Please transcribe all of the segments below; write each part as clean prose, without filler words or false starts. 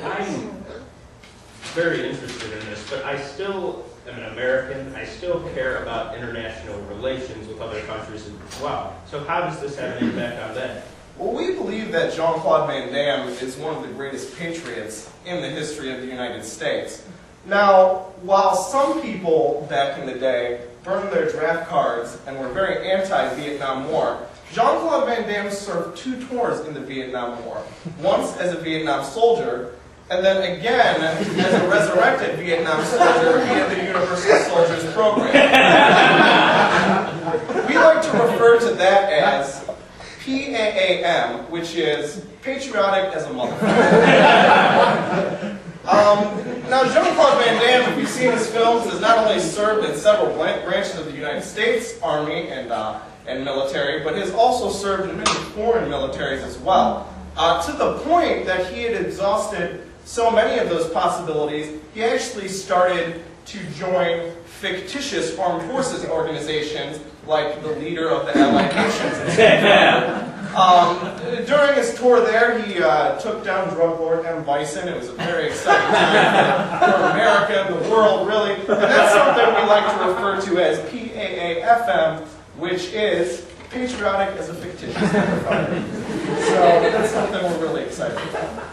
I'm very interested in this, but I still am an American. I still care about international relations with other countries as well. So how does this have an impact on that? Well, we believe that Jean-Claude Van Damme is one of the greatest patriots in the history of the United States. Now, while some people back in the day burned their draft cards and were very anti-Vietnam War, Jean-Claude Van Damme served 2 tours in the Vietnam War. Once as a Vietnam soldier, and then again as a resurrected Vietnam soldier via the Universal Soldiers Program. We like to refer to that as PAAM, which is patriotic as a motherfucker. Now, Jean-Claude Van Damme, if you've seen his films, has not only served in several branches of the United States Army and military, but has also served in many foreign militaries as well. To the point that he had exhausted so many of those possibilities, he actually started to join fictitious armed forces organizations like the leader of the Allied Nations. During his tour there, he took down drug lord M. Bison. It was a very exciting time for America, the world, really. And that's something we like to refer to as PAAFM, which is patriotic as a fictitious motherfucker. So that's something we're really excited about.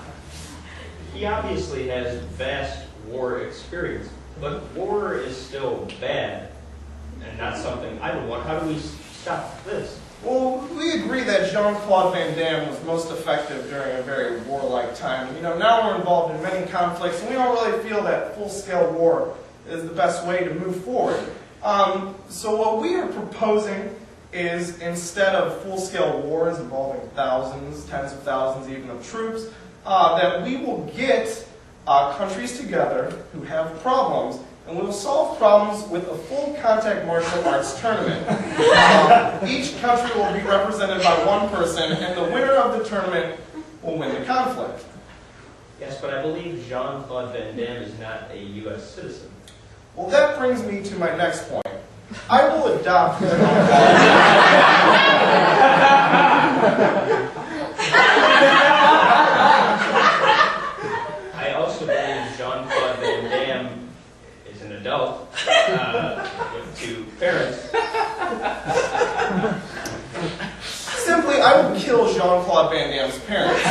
He obviously has vast war experience, but war is still bad and not something I would want. How do we stop this? Well, we agree that Jean-Claude Van Damme was most effective during a very warlike time. You know, now we're involved in many conflicts, and we don't really feel that full-scale war is the best way to move forward. So what we are proposing is, instead of full-scale wars involving thousands, tens of thousands even of troops, that we will get countries together who have problems, and we will solve problems with a full contact martial arts tournament. Each country will be represented by one person, and the winner of the tournament will win the conflict. Yes, but I believe Jean-Claude Van Damme is not a U.S. citizen. Well, that brings me to my next point. I will adopt I also believe Jean-Claude Van Damme is an adult with 2 parents. Simply, I will kill Jean-Claude Van Damme's parents,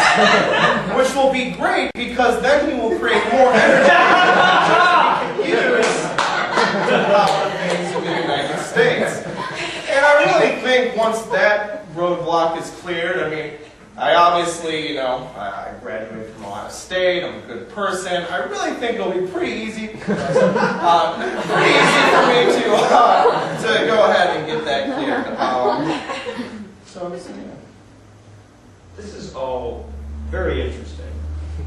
which will be great because then he will create more energy which we can use to power things in the United States. And I really think once that roadblock is cleared, I mean, I obviously, I graduated from Ohio State, I'm a good person. I really think it'll be pretty easy for me to go ahead and get that cleared. This is all very interesting,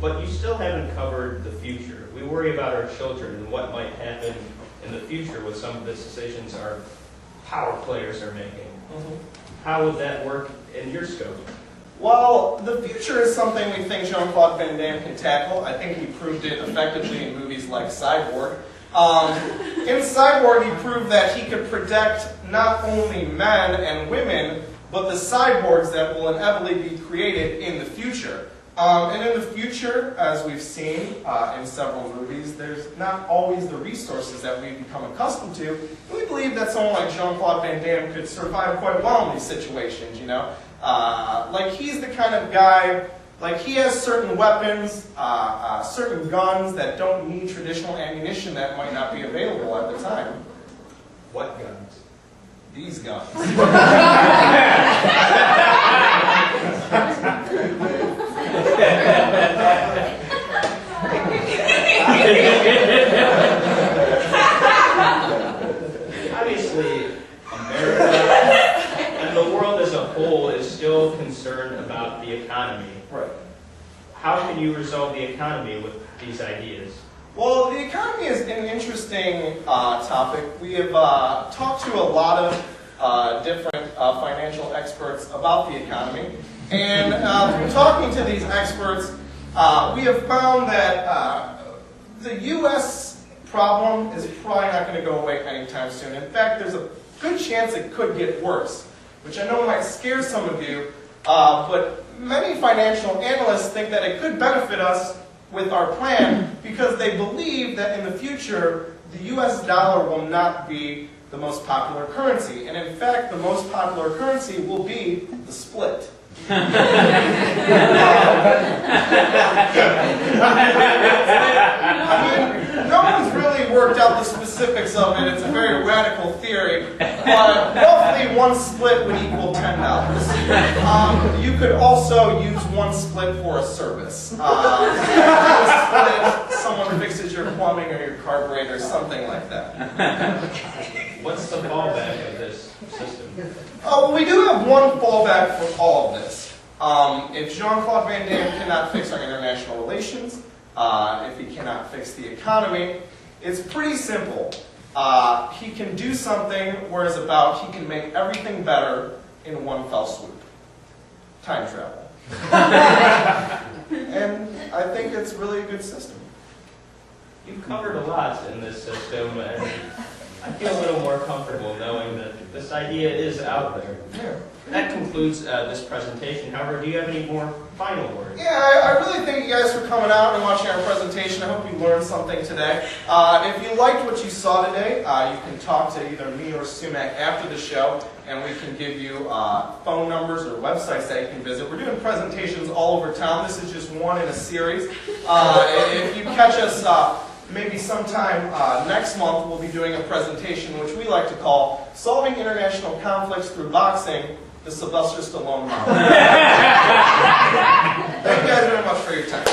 but you still haven't covered the future. We worry about our children and what might happen in the future with some of the decisions our power players are making. How would that work in your scope? Well, the future is something we think Jean-Claude Van Damme can tackle. I think he proved it effectively in movies like Cyborg. In Cyborg, he proved that he could protect not only men and women, but the cyborgs that will inevitably be created in the future. And in the future, as we've seen in several movies, there's not always the resources that we've become accustomed to. And we believe that someone like Jean-Claude Van Damme could survive quite well in these situations, like he's the kind of guy, like he has certain weapons, certain guns that don't need traditional ammunition that might not be available at the time. What guns? These guns. Obviously, America and the world as a whole is still concerned about the economy. Right. How can you resolve the economy with these ideas? Well, the economy is an interesting topic. We have talked to a lot of different financial experts about the economy. And through talking to these experts, we have found that the U.S. problem is probably not going to go away anytime soon. In fact, there's a good chance it could get worse, which I know might scare some of you, but many financial analysts think that it could benefit us with our plan because they believe that in the future, the US dollar will not be the most popular currency. And in fact, the most popular currency will be the split. I mean, no one's really worked out the specifics of it. It's a very radical theory. But roughly one split would equal $10. You could also use one split for a service. Split, someone fixes your plumbing or your carburetor, something like that. What's the fallback of this system? Well, we do have one fallback for all of this. If Jean-Claude Van Damme cannot fix our international relations, if he cannot fix the economy, it's pretty simple. He can do something where it's about he can make everything better in one fell swoop. Time travel. And I think it's really a good system. You've covered a lot in this system, and I feel a little more comfortable knowing that this idea is out there. Yeah. That concludes this presentation. However, do you have any more final words? Yeah, I really thank you guys for coming out and watching our presentation. I hope you learned something today. If you liked what you saw today, you can talk to either me or Sumukh after the show, and we can give you phone numbers or websites that you can visit. We're doing presentations all over town. This is just one in a series. If you catch us maybe sometime next month, we'll be doing a presentation which we like to call Solving International Conflicts Through Boxing, the Sylvester Stallone model. Thank you guys very much for your time.